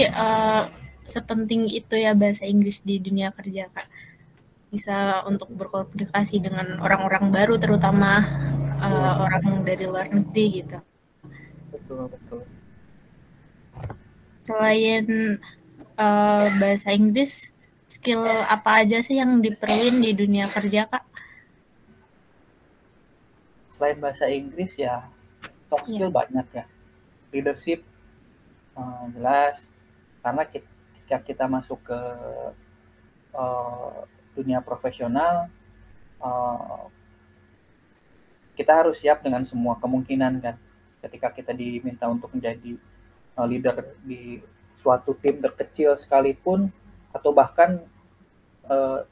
Berarti sepenting itu ya bahasa Inggris di dunia kerja, Kak. Bisa untuk berkomunikasi dengan orang-orang baru, terutama orang dari luar negeri gitu. Betul, betul. Selain bahasa Inggris, skill apa aja sih yang diperluin di dunia kerja, Kak? Selain bahasa Inggris ya, soft Ya, skill banyak ya. Leadership jelas, karena ketika kita masuk ke dunia profesional, uh, kita harus siap dengan semua kemungkinan kan. Ketika kita diminta untuk menjadi leader di suatu tim terkecil sekalipun, atau bahkan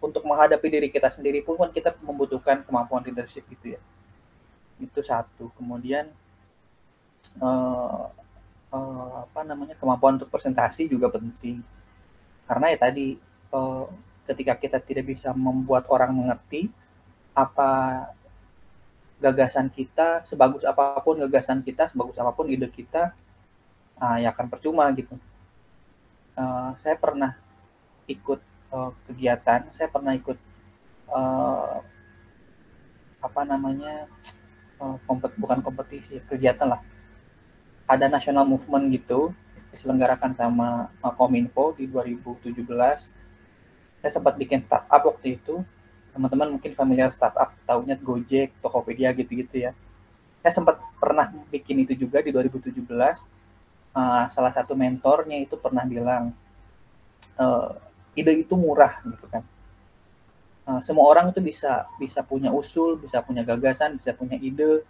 untuk menghadapi diri kita sendiri pun kan kita membutuhkan kemampuan leadership gitu ya. Itu satu. Kemudian uh, apa namanya, kemampuan untuk presentasi juga penting, karena ya tadi, uh, ketika kita tidak bisa membuat orang mengerti apa gagasan kita, sebagus apapun gagasan kita, sebagus apapun ide kita, ya akan percuma gitu. Saya pernah ikut kegiatan, saya pernah ikut uh, apa namanya, bukan kompetisi, kegiatan lah. Ada national movement gitu, diselenggarakan sama Kominfo di 2017. Saya sempat bikin startup waktu itu. Teman-teman mungkin familiar startup, taunya Gojek, Tokopedia gitu-gitu ya. Saya sempat pernah bikin itu juga di 2017. Salah satu mentornya itu pernah bilang, ide itu murah gitu kan. Semua orang itu bisa bisa punya usul, bisa punya gagasan, bisa punya ide.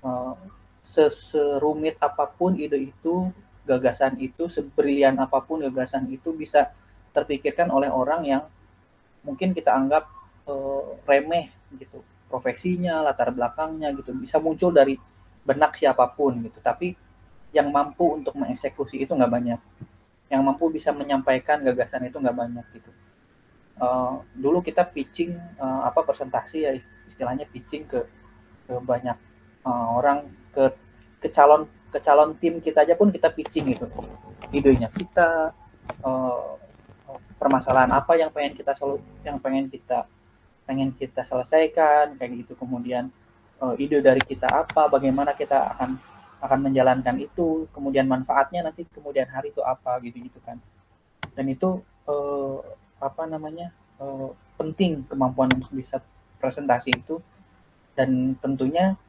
Uh, Seserumit apapun ide itu, gagasan itu, sebrilian apapun gagasan itu bisa terpikirkan oleh orang yang mungkin kita anggap remeh gitu, profesinya, latar belakangnya gitu, bisa muncul dari benak siapapun gitu. Tapi yang mampu untuk mengeksekusi itu nggak banyak, yang mampu bisa menyampaikan gagasan itu nggak banyak gitu. Dulu kita pitching presentasi ya, istilahnya pitching ke banyak orang, ke calon tim kita aja pun kita pitching gitu, idenya kita, uh, permasalahan apa yang pengen kita selesaikan kayak gitu. Kemudian ide dari kita apa, bagaimana kita akan menjalankan itu, kemudian manfaatnya nanti kemudian hari itu apa gitu gitu kan. Dan itu apa namanya, penting kemampuan untuk bisa presentasi itu. Dan tentunya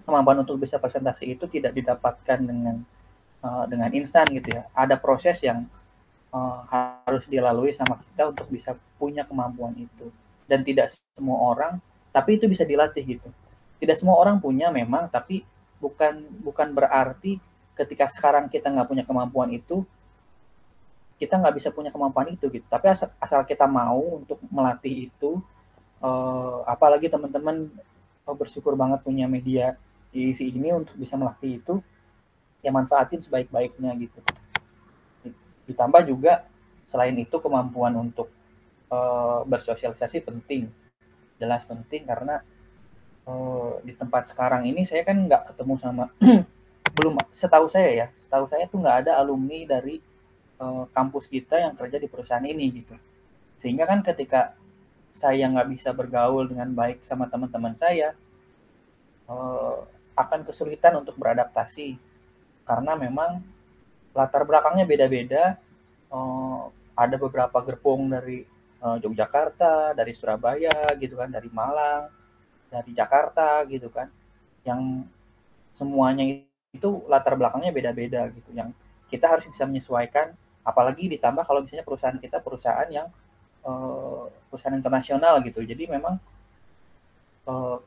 kemampuan untuk bisa presentasi itu tidak didapatkan dengan instan gitu ya. Ada proses yang harus dilalui sama kita untuk bisa punya kemampuan itu. Dan tidak semua orang, tapi itu bisa dilatih gitu. Tidak semua orang punya memang, tapi bukan bukan berarti ketika sekarang kita nggak punya kemampuan itu, kita nggak bisa punya kemampuan itu gitu. Tapi asal kita mau untuk melatih itu, apalagi teman-teman bersyukur banget punya media diisi ini untuk bisa melatih itu, ya manfaatin sebaik-baiknya gitu. Ditambah juga selain itu kemampuan untuk bersosialisasi penting, jelas penting, karena di tempat sekarang ini saya kan nggak ketemu sama belum, setahu saya tuh nggak ada alumni dari kampus kita yang kerja di perusahaan ini gitu. Sehingga kan ketika saya nggak bisa bergaul dengan baik sama teman-teman saya, eh, akan kesulitan untuk beradaptasi, karena memang latar belakangnya beda-beda. Ada beberapa gerbong dari Yogyakarta, dari Surabaya gitu kan, dari Malang, dari Jakarta gitu kan, yang semuanya itu latar belakangnya beda-beda gitu, yang kita harus bisa menyesuaikan. Apalagi ditambah kalau misalnya perusahaan kita perusahaan yang perusahaan internasional gitu, jadi memang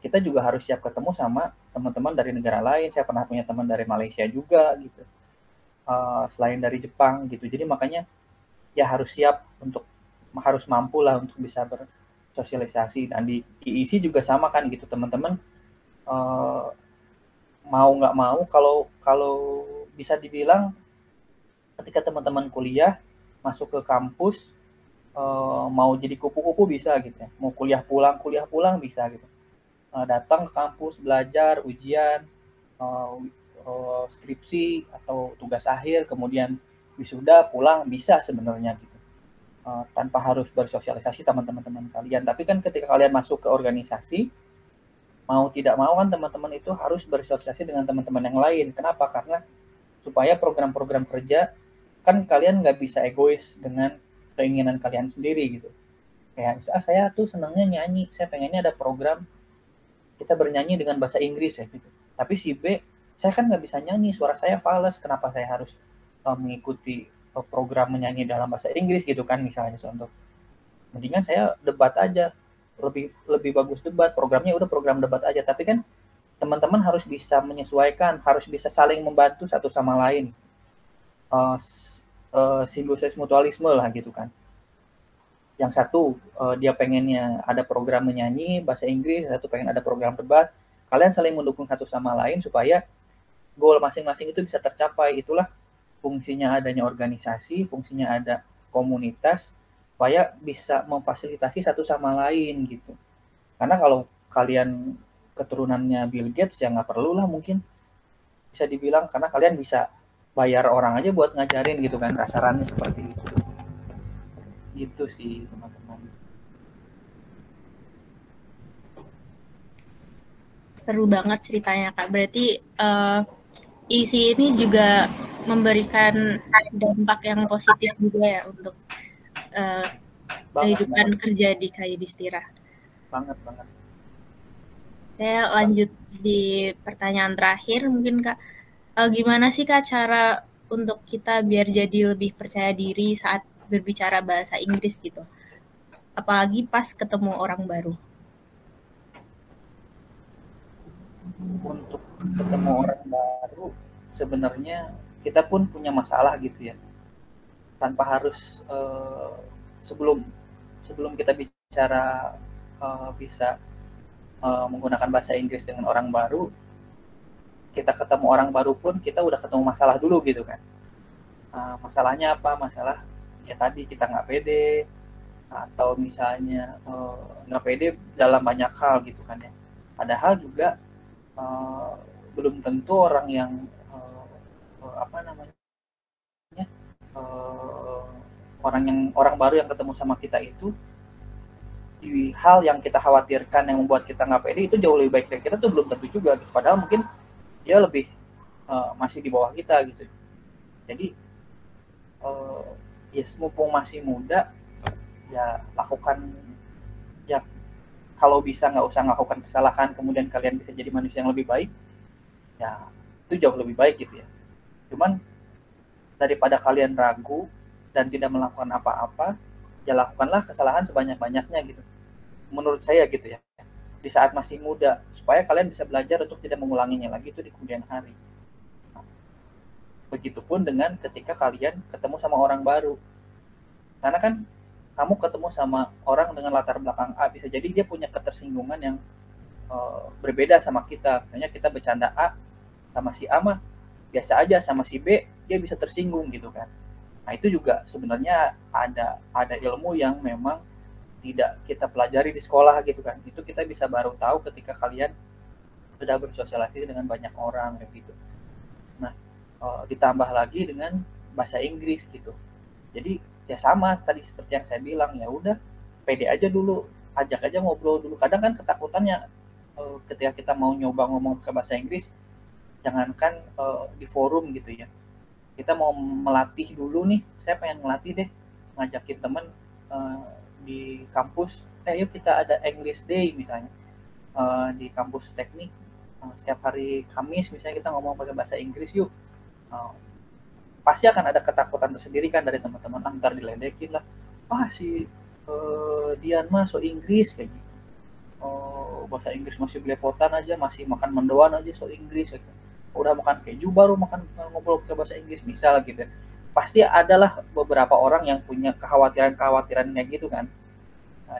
kita juga harus siap ketemu sama teman-teman dari negara lain. Saya pernah punya teman dari Malaysia juga gitu, selain dari Jepang gitu. Jadi makanya ya harus siap untuk, harus mampu lah untuk bisa bersosialisasi. Dan di IIC juga sama kan gitu teman-teman, eh, mau nggak mau, kalau kalau bisa dibilang ketika teman-teman kuliah masuk ke kampus, mau jadi kupu-kupu bisa gitu ya, mau kuliah pulang bisa gitu. Datang ke kampus, belajar, ujian, skripsi atau tugas akhir, kemudian wisuda pulang bisa sebenarnya gitu, tanpa harus bersosialisasi sama teman-teman kalian. Tapi kan ketika kalian masuk ke organisasi, mau tidak mau kan teman-teman itu harus bersosialisasi dengan teman-teman yang lain. Kenapa? Karena supaya program-program kerja kan kalian nggak bisa egois dengan keinginan kalian sendiri gitu. Kayak saya tuh senangnya nyanyi, saya pengennya ada program kita bernyanyi dengan bahasa Inggris ya gitu. Tapi si B, saya kan nggak bisa nyanyi, suara saya fals, kenapa saya harus mengikuti program menyanyi dalam bahasa Inggris gitu kan misalnya contoh. Mendingan saya debat aja, lebih lebih bagus debat, programnya udah program debat aja. Tapi kan teman-teman harus bisa menyesuaikan, harus bisa saling membantu satu sama lain. Simbiosis mutualisme lah gitu kan. Yang satu dia pengennya ada program menyanyi bahasa Inggris, satu pengen ada program debat. Kalian saling mendukung satu sama lain supaya goal masing-masing itu bisa tercapai. Itulah fungsinya adanya organisasi, fungsinya ada komunitas, supaya bisa memfasilitasi satu sama lain gitu. Karena kalau kalian keturunannya Bill Gates ya nggak perlu lah mungkin bisa dibilang, karena kalian bisa bayar orang aja buat ngajarin gitu kan, kasarannya seperti itu. Gitu sih teman-teman. Seru banget ceritanya Kak. Berarti isi ini juga memberikan dampak yang positif juga ya untuk kehidupan kerja di Kayudhistira. Banget. Saya lanjut di pertanyaan terakhir mungkin Kak. Gimana sih Kak cara untuk kita biar jadi lebih percaya diri saat berbicara bahasa Inggris gitu? Apalagi pas ketemu orang baru. Untuk ketemu orang baru sebenarnya kita pun punya masalah gitu ya. Tanpa harus sebelum kita bicara bisa menggunakan bahasa Inggris dengan orang baru, kita ketemu orang baru pun kita udah ketemu masalah dulu gitu kan. Masalahnya apa? Masalah ya tadi kita nggak pede, atau misalnya nggak pede dalam banyak hal gitu kan ya. Padahal juga belum tentu orang yang orang baru yang ketemu sama kita itu di hal yang kita khawatirkan yang membuat kita nggak pede itu jauh lebih baik dari kita tuh belum tentu juga gitu. Padahal mungkin dia lebih masih di bawah kita gitu. Jadi ya mumpung masih muda ya lakukan, ya kalau bisa nggak usah melakukan kesalahan, kemudian kalian bisa jadi manusia yang lebih baik, ya itu jauh lebih baik gitu ya. Cuman daripada kalian ragu dan tidak melakukan apa-apa, ya lakukanlah kesalahan sebanyak-banyaknya gitu. Menurut saya gitu ya, di saat masih muda, supaya kalian bisa belajar untuk tidak mengulanginya lagi itu di kemudian hari. Begitupun dengan ketika kalian ketemu sama orang baru. Karena kan kamu ketemu sama orang dengan latar belakang A, bisa jadi dia punya ketersinggungan yang berbeda sama kita. Misalnya kita bercanda A sama si A mah biasa aja, sama si B dia bisa tersinggung gitu kan. Nah itu juga sebenarnya ada ilmu yang memang tidak kita pelajari di sekolah gitu kan. Itu kita bisa baru tahu ketika kalian sudah bersosialisasi dengan banyak orang gitu. Nah ditambah lagi dengan bahasa Inggris gitu. Jadi ya sama tadi seperti yang saya bilang, ya udah pede aja dulu, ajak aja ngobrol dulu. Kadang kan ketakutannya ketika kita mau nyoba ngomong ke bahasa Inggris, jangankan di forum gitu ya, kita mau melatih dulu nih, saya pengen melatih deh, ngajakin teman di kampus, yuk kita ada English Day misalnya di kampus teknik, setiap hari Kamis misalnya kita ngomong pakai bahasa Inggris yuk. Pasti akan ada ketakutan tersendiri kan dari teman-teman, ntar diledekin lah, si Dian mah so Inggris kayak gitu, bahasa Inggris masih belepotan aja, masih makan mendoan aja so Inggris kayak gitu. Udah makan keju baru makan ngobrol ke bahasa Inggris misal gitu. Pasti adalah beberapa orang yang punya kekhawatiran kayak gitu kan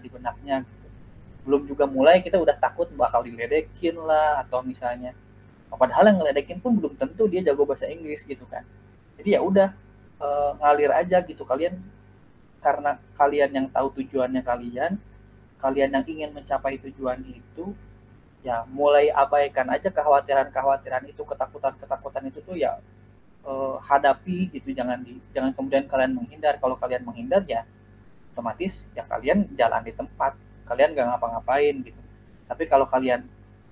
di benaknya gitu. Belum juga mulai kita udah takut bakal diledekin lah, atau misalnya padahal yang ngeledekin pun belum tentu dia jago bahasa Inggris gitu kan. Jadi ya udah ngalir aja gitu, kalian karena kalian yang tahu tujuannya kalian yang ingin mencapai tujuan itu, ya mulai abaikan aja kekhawatiran itu, ketakutan itu tuh ya hadapi gitu, jangan kemudian kalian menghindar. Kalau kalian menghindar ya otomatis ya kalian jalan di tempat, kalian nggak ngapa-ngapain gitu. Tapi kalau kalian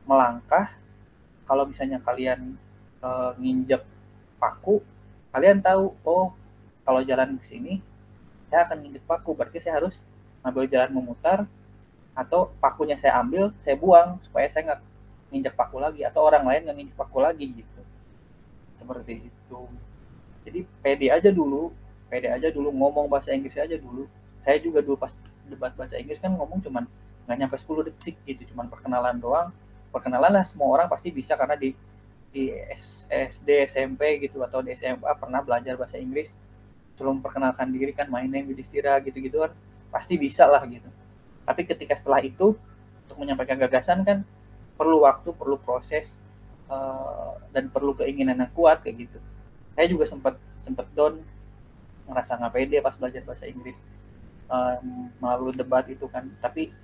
melangkah, kalau misalnya kalian nginjek paku, kalian tahu, oh kalau jalan ke sini saya akan nginjek paku, berarti saya harus ngambil jalan memutar, atau pakunya saya ambil, saya buang supaya saya nggak nginjek paku lagi, atau orang lain nggak nginjek paku lagi gitu. Seperti itu. Jadi pede aja dulu ngomong bahasa Inggris aja dulu. Saya juga dulu pas debat bahasa Inggris kan ngomong cuman nggak nyampe 10 detik gitu, cuman perkenalan doang. Perkenalan lah semua orang pasti bisa, karena di SD, SMP gitu atau di SMA pernah belajar bahasa Inggris. Sebelum perkenalkan diri kan, my name Yudhistira gitu-gitu kan pasti bisa lah gitu. Tapi ketika setelah itu untuk menyampaikan gagasan kan perlu waktu, perlu proses, dan perlu keinginan yang kuat kayak gitu. Saya juga sempat down, ngerasa nggak pede pas belajar bahasa Inggris melalui debat itu kan. Tapi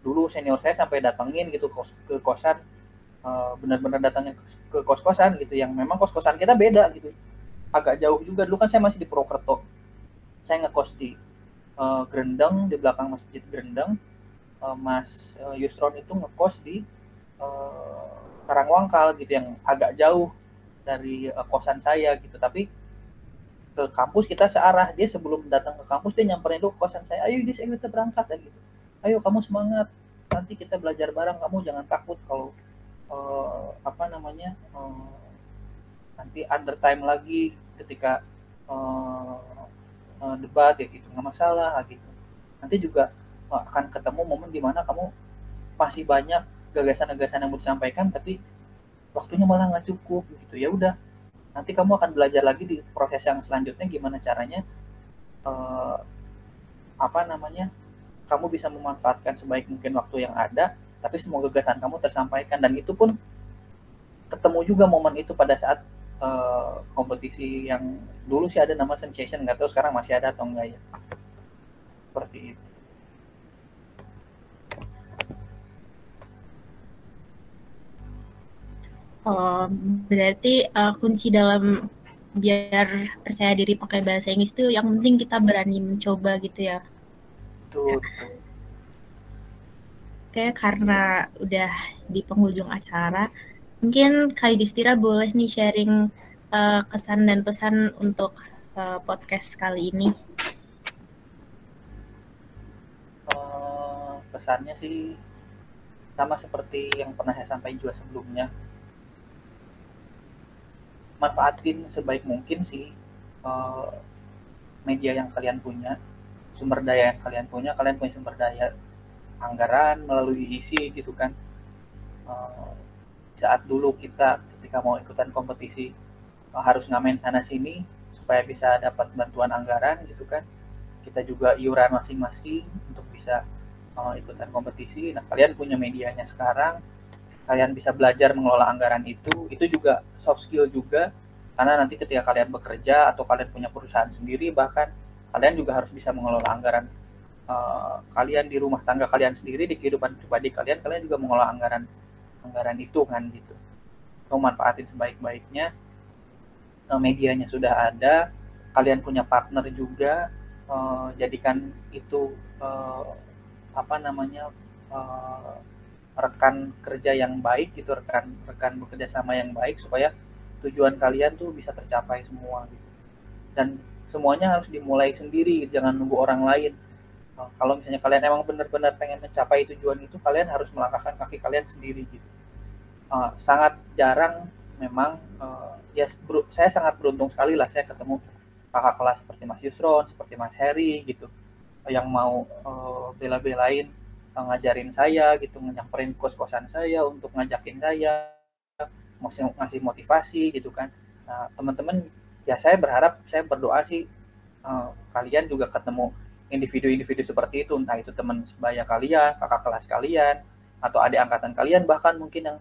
dulu senior saya sampai datengin gitu ke kosan, benar-benar datangin ke kos-kosan gitu, yang memang kos-kosan kita beda gitu, agak jauh juga. Dulu kan saya masih di Purwokerto, saya ngekos di Grendeng, di belakang Masjid Grendeng. Mas Yusron itu ngekos di Karangwangkal gitu, yang agak jauh dari kosan saya gitu. Tapi ke kampus kita searah, dia sebelum datang ke kampus dia nyamperin dulu ke kosan saya, ayo kita berangkat ya gitu, ayo kamu semangat, nanti kita belajar bareng, kamu jangan takut kalau nanti under time lagi ketika debat ya gitu, nggak masalah gitu. Nanti juga akan ketemu momen di mana kamu masih banyak gagasan-gagasan yang mau disampaikan, tapi waktunya malah nggak cukup gitu. Ya udah, nanti kamu akan belajar lagi di proses yang selanjutnya gimana caranya kamu bisa memanfaatkan sebaik mungkin waktu yang ada, tapi semua gagasan kamu tersampaikan. Dan itu pun ketemu juga momen itu pada saat kompetisi yang dulu sih ada nama Sensation, nggak tahu sekarang masih ada atau enggak ya. Seperti itu. Oh, berarti kunci dalam biar percaya diri pakai bahasa Inggris itu yang penting kita berani mencoba gitu ya. Tuh. Oke, karena udah di penghujung acara, mungkin Kak Yudhistira boleh nih sharing kesan dan pesan untuk podcast kali ini. Pesannya sih sama seperti yang pernah saya sampaikan juga sebelumnya. Manfaatin sebaik mungkin sih media yang kalian punya, sumber daya yang kalian punya sumber daya anggaran melalui isi gitu kan. Saat dulu kita ketika mau ikutan kompetisi harus ngamen sana sini supaya bisa dapat bantuan anggaran gitu kan. Kita juga iuran masing-masing untuk bisa ikutan kompetisi. Nah, kalian punya medianya sekarang, kalian bisa belajar mengelola anggaran itu juga soft skill juga, karena nanti ketika kalian bekerja atau kalian punya perusahaan sendiri, bahkan kalian juga harus bisa mengelola anggaran kalian di rumah tangga kalian sendiri, di kehidupan pribadi kalian juga mengelola anggaran itu kan gitu. So, manfaatin sebaik-baiknya, medianya sudah ada, kalian punya partner juga, jadikan itu rekan kerja yang baik gitu, rekan bekerja sama yang baik, supaya tujuan kalian tuh bisa tercapai semua gitu. Dan semuanya harus dimulai sendiri, jangan nunggu orang lain. Kalau misalnya kalian emang benar-benar pengen mencapai tujuan itu, kalian harus melangkahkan kaki kalian sendiri gitu. Sangat jarang memang, saya sangat beruntung sekali lah saya ketemu kakak kelas seperti Mas Yusron, seperti Mas Heri gitu, yang mau bela-belain ngajarin saya gitu, nyamperin kos-kosan saya untuk ngajakin saya, ngasih motivasi gitu kan. Nah, teman-teman, ya saya berdoa sih kalian juga ketemu individu-individu seperti itu, entah itu teman sebaya kalian, kakak kelas kalian, atau adik angkatan kalian, bahkan mungkin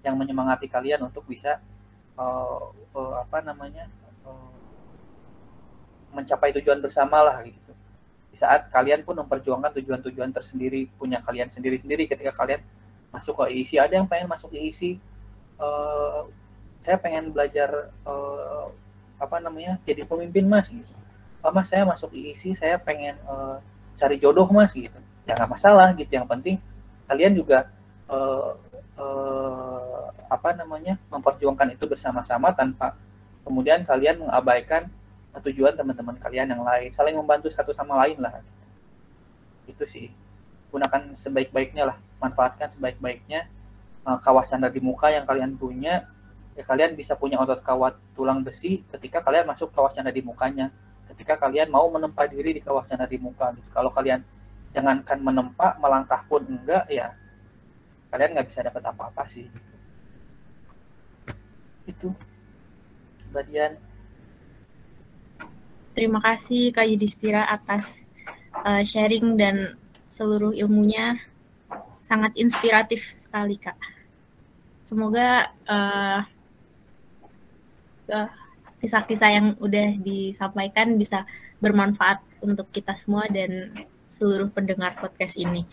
yang menyemangati kalian untuk bisa mencapai tujuan bersama lah gitu. Di saat kalian pun memperjuangkan tujuan-tujuan tersendiri, punya kalian sendiri-sendiri. Ketika kalian masuk ke IISI, ada yang pengen masuk ke IISI saya pengen belajar jadi pemimpin mas gitu. Mas saya masuk IISI, saya pengen cari jodoh mas gitu. Ya nggak masalah gitu, yang penting kalian juga memperjuangkan itu bersama-sama tanpa kemudian kalian mengabaikan tujuan teman-teman kalian yang lain, saling membantu satu sama lain lah. Itu sih, gunakan sebaik-baiknya lah, manfaatkan sebaik-baiknya kawah candra di muka yang kalian punya. Ya kalian bisa punya otot kawat tulang besi ketika kalian masuk kawah candra di mukanya, ketika kalian mau menempa diri di kawah candra di muka gitu. Kalau kalian jangankan menempa, melangkah pun enggak, ya kalian nggak bisa dapat apa-apa sih gitu. Itu Mbak Dian. Terima kasih Kak Yudhistira atas sharing dan seluruh ilmunya, sangat inspiratif sekali Kak. Semoga kisah-kisah yang udah disampaikan bisa bermanfaat untuk kita semua dan seluruh pendengar podcast ini.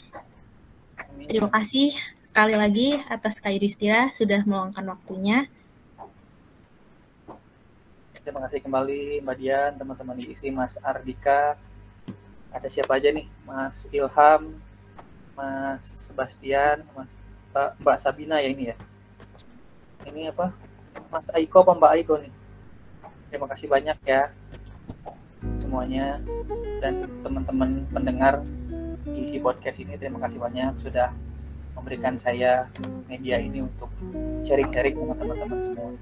Terima kasih sekali lagi atas Kak Yudhistira sudah meluangkan waktunya. Terima kasih kembali Mbak Dian, teman-teman IISI, Mas Ardika, ada siapa aja nih, Mas Ilham, Mas Sebastian, Mbak Sabina ya ini ya. Ini apa? Mas Aiko apa Mbak Aiko nih? Terima kasih banyak ya semuanya, dan teman-teman pendengar IISI podcast ini, terima kasih banyak sudah memberikan saya media ini untuk sharing-sharing dengan teman-teman semua.